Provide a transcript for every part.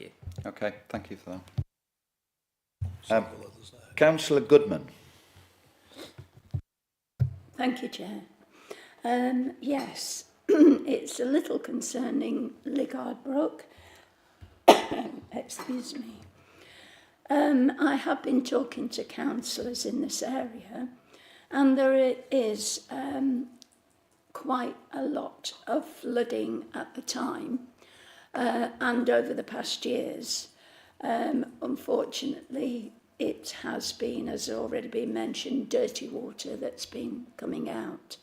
you. Okay, thank you for that. Councillor Goodman. Thank you, Chair. Yes, it's a little concerning Ligard Brook. Excuse me. I have been talking to councillors in this area, and there is quite a lot of flooding at the time and over the past years. Unfortunately, it has been, as already been mentioned, dirty water that's been coming out.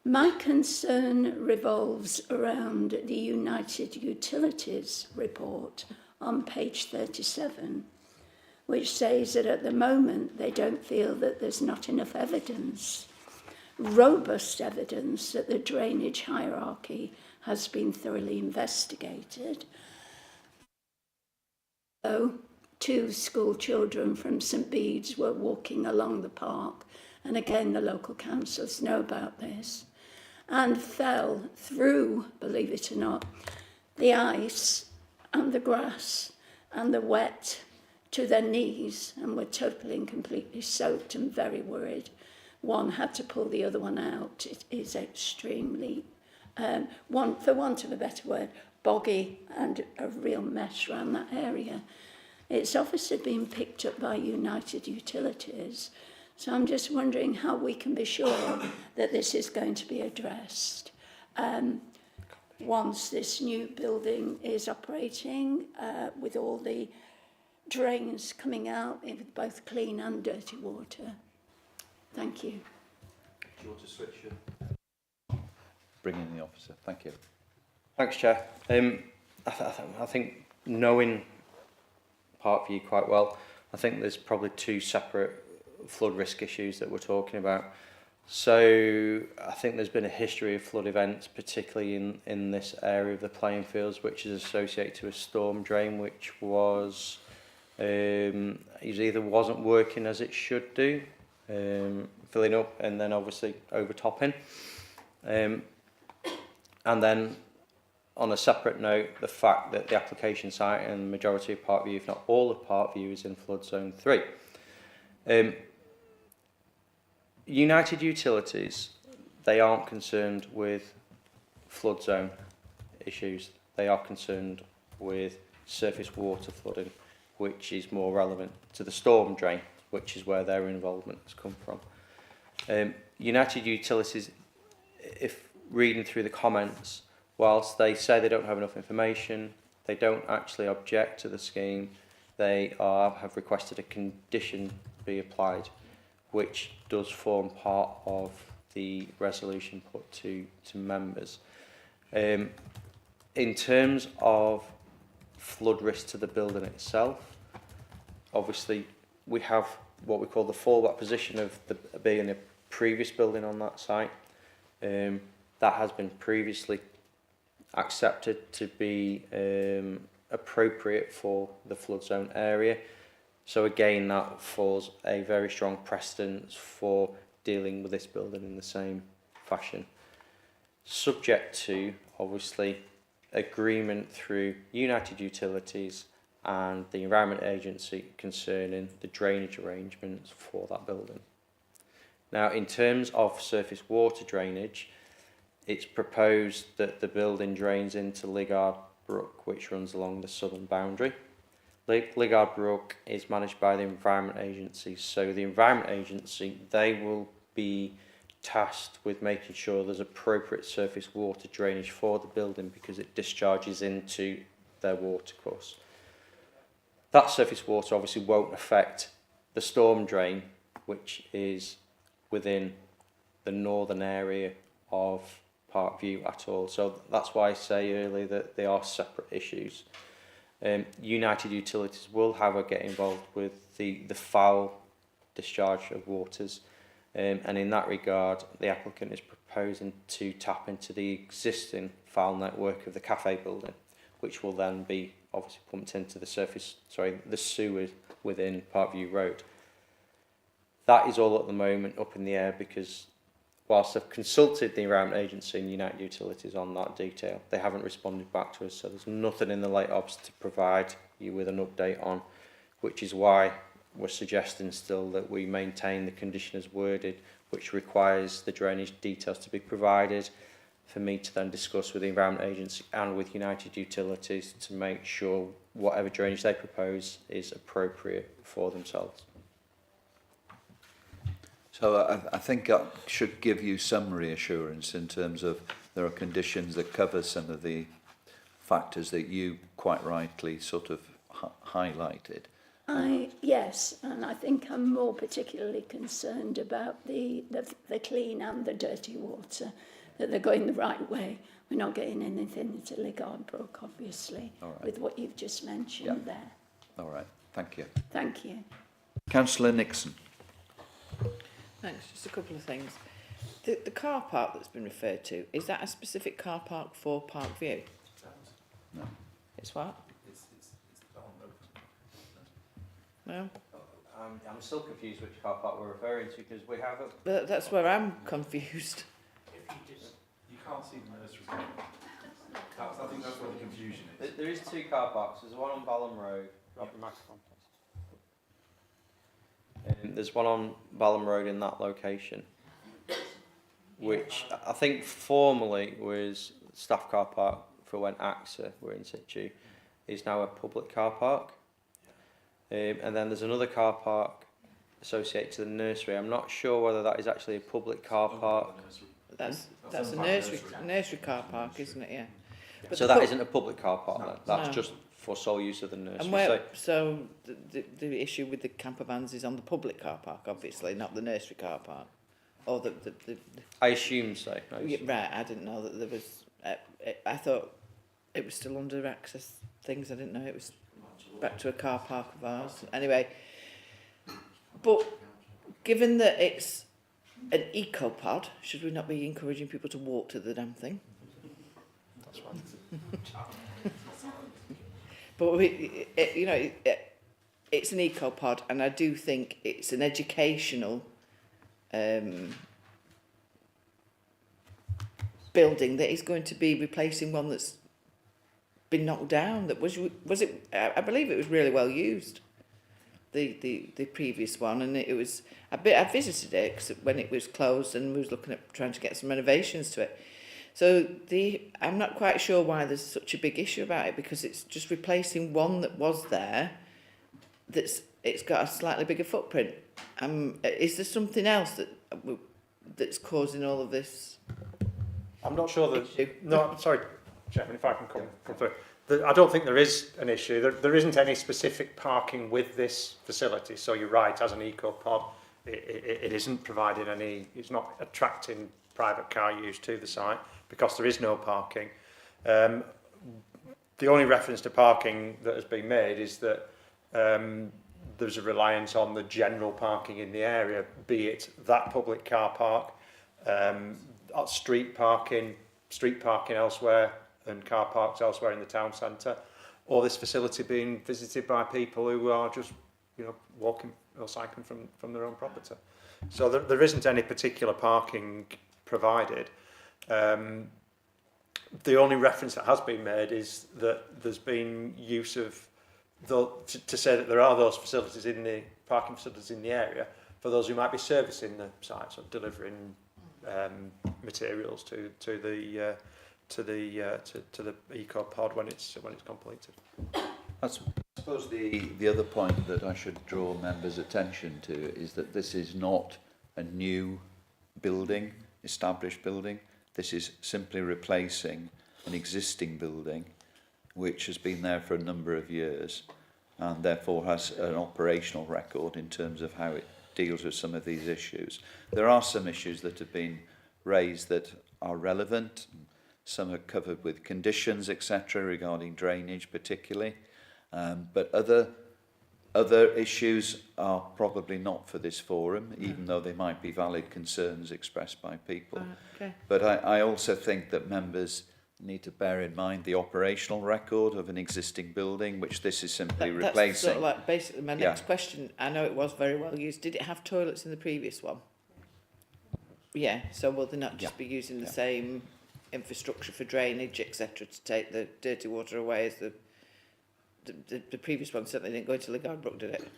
My concern revolves around the United Utilities report on page 37, which says that at the moment they don't feel that there's not enough evidence, robust evidence, that the drainage hierarchy has been thoroughly investigated. So, 2 school children from St Bede's were walking along the park, and again the local councils know about this, and fell through, believe it or not, the ice and the grass and the wet to their knees, and were totally and completely soaked and very worried. One had to pull the other one out. It is extremely, for want of a better word, boggy and a real mess around that area. It's obviously been picked up by United Utilities, so I'm just wondering how we can be sure that this is going to be addressed once this new building is operating with all the drains coming out with both clean and dirty water. Thank you. Do you want to switch your... Bring in the officer. Thank you. Thanks, Chair. I think knowing Parkview quite well, I think there's probably 2 separate flood risk issues that we're talking about. So I think there's been a history of flood events, particularly in this area of the playing fields, which is associated to a storm drain, which was either wasn't working as it should do, filling up and then obviously overtopping. And then on a separate note, the fact that the application site and the majority of Parkview, if not all of Parkview, is in flood zone 3. United Utilities, they aren't concerned with flood zone issues. They are concerned with surface water flooding, which is more relevant to the storm drain, which is where their involvement has come from. United Utilities, if reading through the comments, whilst they say they don't have enough information, they don't actually object to the scheme. They have requested a condition be applied, which does form part of the resolution put to members. In terms of flood risk to the building itself, obviously we have what we call the fallback position of being a previous building on that site. That has been previously accepted to be appropriate for the flood zone area. So again, that falls a very strong precedence for dealing with this building in the same fashion. Subject to, obviously, agreement through United Utilities and the Environment Agency concerning the drainage arrangements for that building. Now, in terms of surface water drainage, it's proposed that the building drains into Ligard Brook, which runs along the southern boundary. Ligard Brook is managed by the Environment Agency, so the Environment Agency, they will be tasked with making sure there's appropriate surface water drainage for the building because it discharges into their watercourse. That surface water obviously won't affect the storm drain, which is within the northern area of Parkview at all. So that's why I say earlier that they are separate issues. United Utilities will, however, get involved with the foul discharge of waters, and in that regard the applicant is proposing to tap into the existing foul network of the cafe building, which will then be obviously pumped into the the sewers within Parkview Road. That is all at the moment up in the air because whilst I've consulted the Environment Agency and United Utilities on that detail, they haven't responded back to us, so there's nothing in the late obs to provide you with an update on, which is why we're suggesting still that we maintain the condition as worded, which requires the drainage details to be provided for me to then discuss with the Environment Agency and with United Utilities to make sure whatever drainage they propose is appropriate for themselves. So I think that should give you some reassurance in terms of there are conditions that cover some of the factors that you quite rightly sort of highlighted. Yes, and I think I'm more particularly concerned about the clean and the dirty water, that they're going the right way. We're not getting anything into Lig Ardbrook, obviously, with what you've just mentioned there. All right, thank you. Thank you. Councillor Nixon. Thanks. Just a couple of things. The car park that's been referred to, is that a specific car park for Parkview? No. It's what? It's on road. No. I'm still confused which car park we're referring to because we have a... But that's where I'm confused. You can't see the nursery. I think that's where the confusion is. There is two car parks. There's one on Balham Road. There's one on Balham Road in that location, which I think formerly was staff car park for when AXA were in situ, is now a public car park. And then there's another car park associated to the nursery. I'm not sure whether that is actually a public car park. That's a nursery car park, isn't it? Yeah. But So that isn't a public car park then? That's No. just for sole use of the nursery. And where, so the issue with the camper vans is on the public car park, obviously, not the nursery car park. Or the I assume so. yeah, right, I didn't know that there was... I thought it was still under access things. I didn't know it was back to a car park of ours. Anyway, but given that it's an eco-pod, should we not be encouraging people to walk to the damn thing? That's right. But it's an eco-pod, and I do think it's an educational building that is going to be replacing one that's been knocked down. That was it? I believe it was really well used. The previous one, and it was a bit. I visited it 'cause when it was closed, and we was looking at trying to get some renovations to it. So I'm not quite sure why there's such a big issue about it, because it's just replacing one that was there. It's got a slightly bigger footprint. Is there something else that's causing all of this? I'm not sure issue? that. No, sorry, Chairman, if I can come through. I don't think there is an issue. There isn't any specific parking with this facility. So you're right, as an eco-pod, it isn't providing any. It's not attracting private car use to the site because there is no parking. The only reference to parking that has been made is that there's a reliance on the general parking in the area, be it that public car park, street parking elsewhere, and car parks elsewhere in the town centre, or this facility being visited by people who are just, walking or cycling from their own property. So there isn't any particular parking provided. The only reference that has been made is that there's been use of to say that there are those facilities parking facilities in the area for those who might be servicing the sites or delivering materials to the eco-pod when it's completed. I suppose the other point that I should draw members' attention to is that this is not a new building, established building. This is simply replacing an existing building which has been there for a number of years and therefore has an operational record in terms of how it deals with some of these issues. There are some issues that have been raised that are relevant. Some are covered with conditions, etc., regarding drainage particularly. But other issues are probably not for this forum, even though they might be valid concerns expressed by people. Okay. But I also think that members need to bear in mind the operational record of an existing building, which this is simply That's replacing. sort of like basically my next question. I know it was very well used. Did it have toilets in the previous one? Yeah, so will they not just Yeah. be using the Yeah. same infrastructure for drainage, etc., to take the dirty water away as the previous one certainly didn't go into Lingard Brook, did it?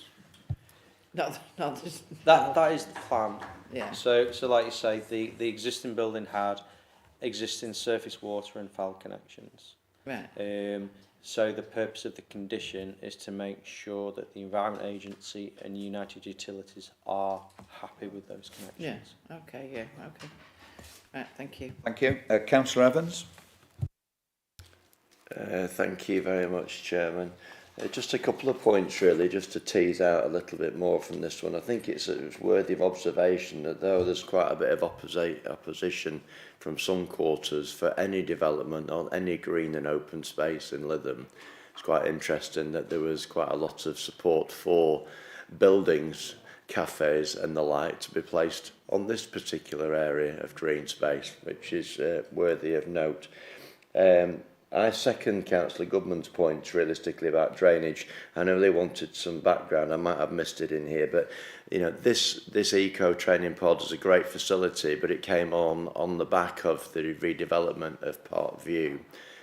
Not this, That is the plan. yeah. So like you say, the existing building had existing surface water and foul connections. Right. So the purpose of the condition is to make sure that the Environment Agency and United Utilities are happy with those Yeah. connections. Okay. Yeah. Okay. Right. Thank you. Thank you. Councillor Evans? Thank you very much, Chairman. Just a couple of points really, just to tease out a little bit more from this one. I think it's worthy of observation that though there's quite a bit of opposition from some quarters for any development on any green and open space in Lytham, it's quite interesting that there was quite a lot of support for buildings, cafes and the like to be placed on this particular area of green space, which is worthy of note. I second Councillor Goodman's points realistically about drainage. I know they wanted some background, I might have missed it in here, but you know, this eco training pod is a great facility, but it came on the back of the redevelopment of Park View.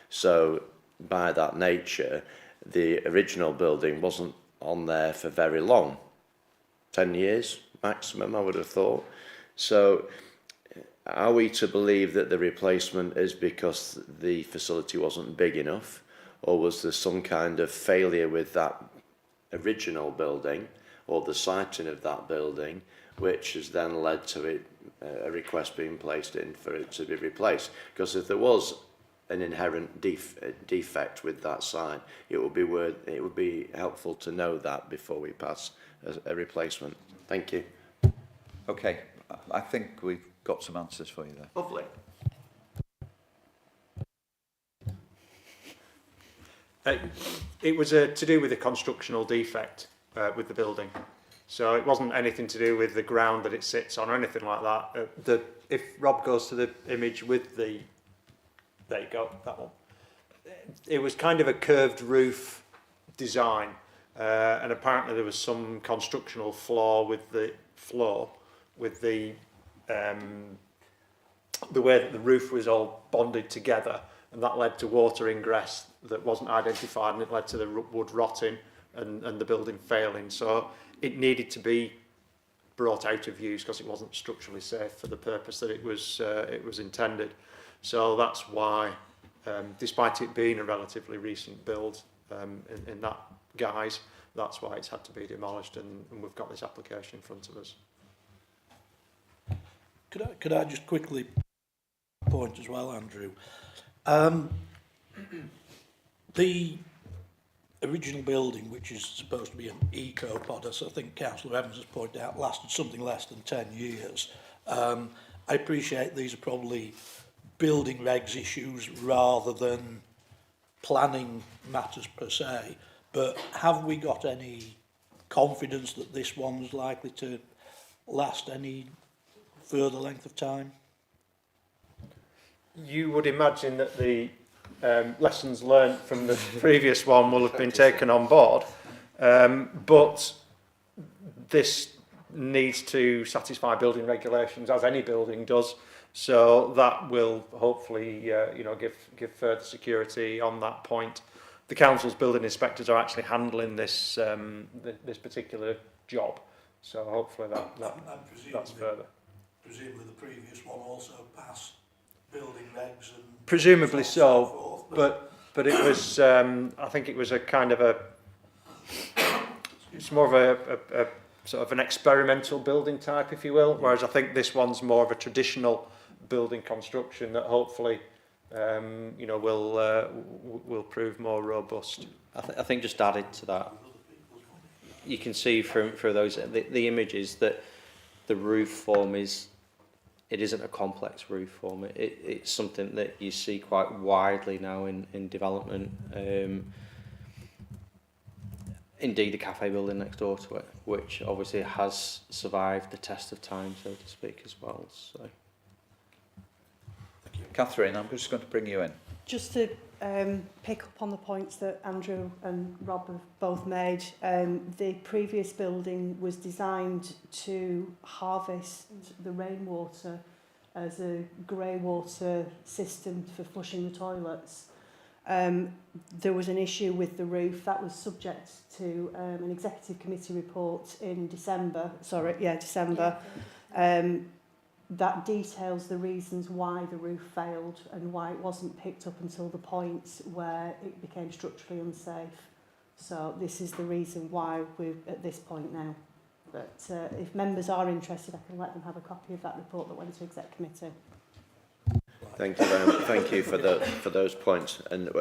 So by that nature, the original building wasn't on there for very long, 10 years maximum, I would have thought. So are we to believe that the replacement is because the facility wasn't big enough, or was there some kind of failure with that original building or the siting of that building, which has then led to it, a request being placed in for it to be replaced? Because if there was an inherent defect with that site, it would be helpful to know that before we pass a replacement. Thank you. Okay, I think we've got some answers for you there. Lovely. It was to do with a constructional defect with the building. So it wasn't anything to do with the ground that it sits on or anything like that. If Rob goes to the image with the, there you go, that one. It was kind of a curved roof design, and apparently there was some constructional flaw with the floor, with the way that the roof was all bonded together, and that led to water ingress that wasn't identified, and it led to the wood rotting and the building failing. So it needed to be brought out of use because it wasn't structurally safe for the purpose that it was intended. So that's why, despite it being a relatively recent build in that guise, that's why it's had to be demolished, and we've got this application in front of us. Could I just quickly point as well, Andrew? The original building, which is supposed to be an eco-pod, as I think Councillor Evans has pointed out, lasted something less than 10 years. I appreciate these are probably building regs issues rather than planning matters per se, but have we got any confidence that this one's likely to last any further length of time? You would imagine that the lessons learned from the previous one will have been taken on board, but this needs to satisfy building regulations, as any building does. So that will hopefully, give further security on that point. The council's building inspectors are actually handling this this particular job, so hopefully that's further. Presumably the previous one also passed building regs and Presumably so so, forth, but it was I think it was a kind of it's more of a sort of an experimental building type, if you will, whereas I think this one's more of a traditional building construction that hopefully will prove more robust. I think just added to that, you can see from those the images that the roof form isn't a complex roof form. It's something that you see quite widely now in development. Indeed, the cafe building next door to it, which obviously has survived the test of time, so to speak, as well. So, Catherine, I'm just going to bring you in. Just to pick up on the points that Andrew and Rob have both made, the previous building was designed to harvest the rainwater as a grey water system for flushing the toilets. There was an issue with the roof that was subject to an executive committee report in December. That details the reasons why the roof failed and why it wasn't picked up until the point where it became structurally unsafe. So this is the reason why we're at this point now. But if members are interested, I can let them have a copy of that report that went to exec committee. Thank you very much. Thank you for those points. And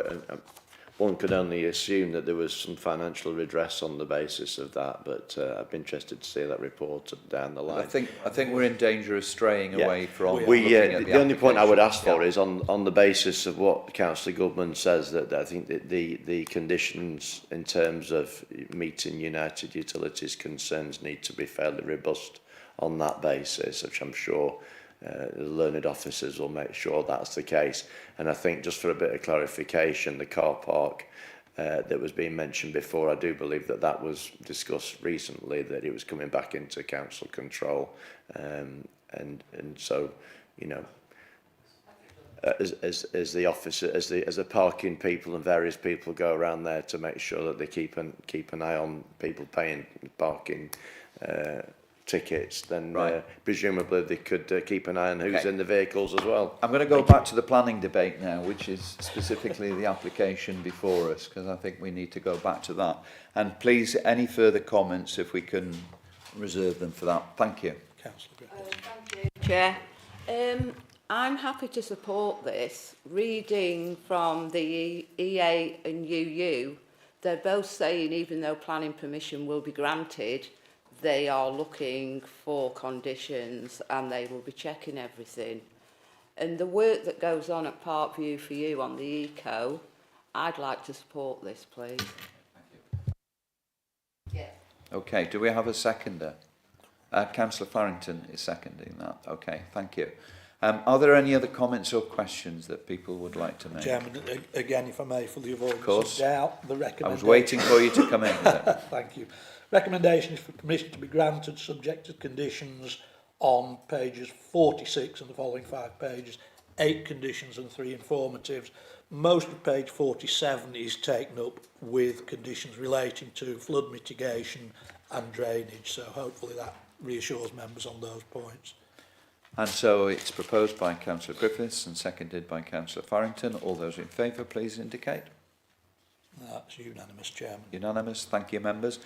one could only assume that there was some financial redress on the basis of that, but I'd be interested to see that report down the line. I think we're in danger of straying away from We, looking at the only point I would ask for application. is on the basis of what Councillor Goodman says, that I think that the conditions in terms of meeting United Utilities concerns need to be fairly robust on that basis, which I'm sure the learned officers will make sure that's the case. And I think, just for a bit of clarification, the car park that was being mentioned before, I do believe that was discussed recently, that it was coming back into council control, and so, you know, as the officer, as the parking people and various people go around there to make sure that they keep an eye on people paying parking tickets, then presumably they could keep an eye on who's in the vehicles as well. I'm going to go back to the planning debate now, which is specifically the application before us, because I think we need to go back to that. And please, any further comments, if we can reserve them for that. Thank you. Councillor Griffiths. Thank you, Chair. I'm happy to support this. Reading from the EA and UU, they're both saying even though planning permission will be granted, they are looking for conditions and they will be checking everything. And the work that goes on at Parkview for you on the eco, I'd like to support this, please. Yeah. Okay, do we have a seconder? Councillor Farrington is seconding that. Okay, thank you. Are there any other comments or questions that people would like to make? Chairman, again, if I may, for the avoidance course. of doubt, the I recommendation... was waiting for you to come in. Thank you. Recommendation is for permission to be granted subject to conditions on pages 46 and the following 5 pages, 8 conditions and 3 informatives. Most of page 47 is taken up with conditions relating to flood mitigation and drainage, so hopefully that reassures members on those points. And so it's proposed by Councillor Griffiths and seconded by Councillor Farrington. All those in favour, please indicate. That's unanimous, Chairman. Unanimous. Thank you, members.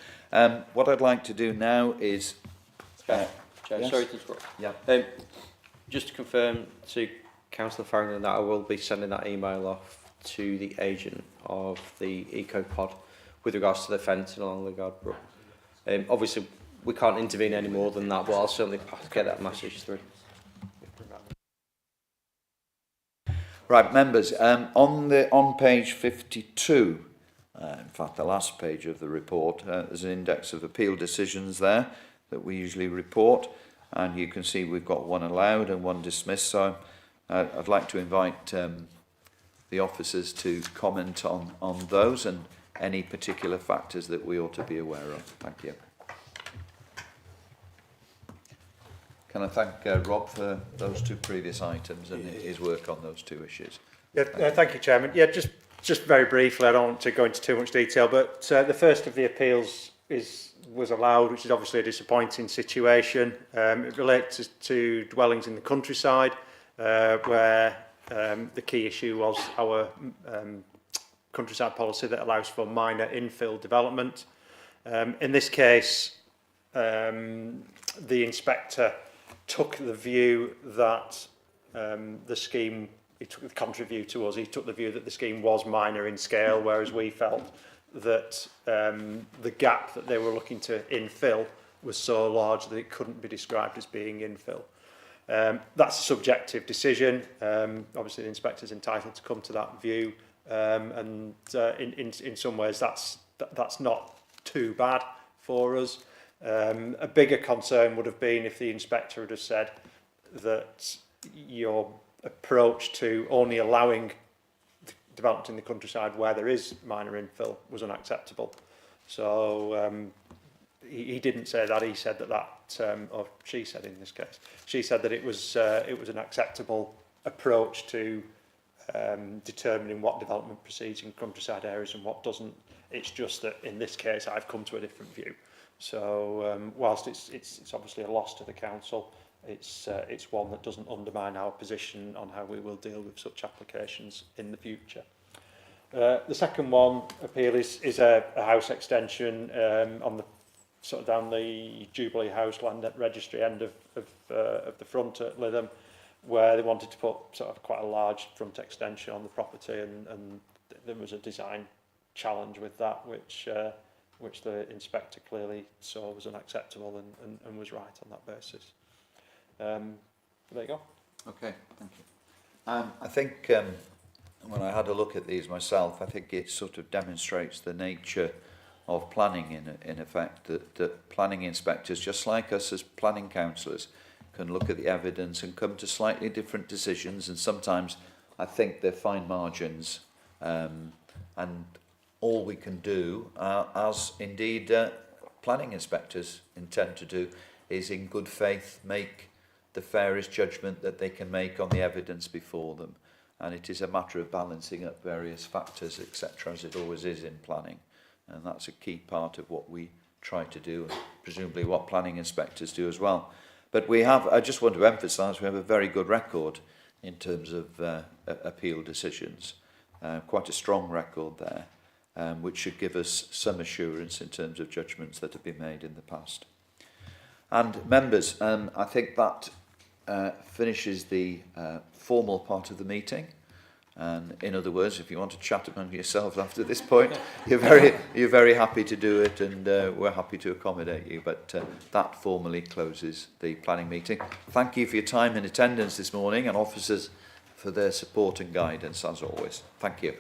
What I'd like to do now is... Chair, yes? sorry to interrupt. Yeah. Just to confirm to Councillor Farrington that I will be sending that email off to the agent of the EcoPod with regards to the fencing along the Guard Brook. Obviously, we can't intervene any more than that, but I'll certainly get that message through. Right, members, on page 52, in fact the last page of the report, there's an index of appeal decisions there that we usually report, and you can see we've got one allowed and one dismissed, so I'd like to invite the officers to comment on those and any particular factors that we ought to be aware of. Thank you. Can I thank Rob for those 2 previous items and his work on those 2 issues? Yeah, thank you, Chairman. Yeah, just very briefly, I don't want to go into too much detail, but the first of the appeals was allowed, which is obviously a disappointing situation. It relates to dwellings in the countryside, where the key issue was our countryside policy that allows for minor infill development. In this case, the inspector took the view that the scheme, he took the contrary view to us, he took the view that the scheme was minor in scale, whereas we felt that the gap that they were looking to infill was so large that it couldn't be described as being infill. That's a subjective decision. Obviously, the inspector's entitled to come to that view, and in some ways that's not too bad for us. A bigger concern would have been if the inspector had said that your approach to only allowing development in the countryside where there is minor infill was unacceptable. So he didn't say that. He said or she said in this case, she said that it was an acceptable approach to determining what development proceeds in countryside areas and what doesn't. It's just that in this case I've come to a different view. So whilst it's obviously a loss to the council, it's one that doesn't undermine our position on how we will deal with such applications in the future. The second one appeal is a house extension on the sort of down the Jubilee House Land Registry end of the front at Lytham, where they wanted to put sort of quite a large front extension on the property, and there was a design challenge with that, which the inspector clearly saw was unacceptable and was right on that basis. There you go. Okay, thank you. I think when I had a look at these myself, I think it sort of demonstrates the nature of planning in effect, that planning inspectors, just like us as planning councillors, can look at the evidence and come to slightly different decisions, and sometimes I think they're fine margins, and all we can do, as indeed planning inspectors intend to do, is in good faith make the fairest judgment that they can make on the evidence before them. And it is a matter of balancing up various factors, etc., as it always is in planning. And that's a key part of what we try to do, and presumably what planning inspectors do as well. But we have, I just want to emphasise, we have a very good record in terms of appeal decisions. Quite a strong record there, which should give us some assurance in terms of judgments that have been made in the past. And members, I think that finishes the formal part of the meeting. And in other words, if you want to chat among yourselves after this point, you're very happy to do it, and we're happy to accommodate you. But that formally closes the planning meeting. Thank you for your time and attendance this morning, and officers for their support and guidance as always. Thank you.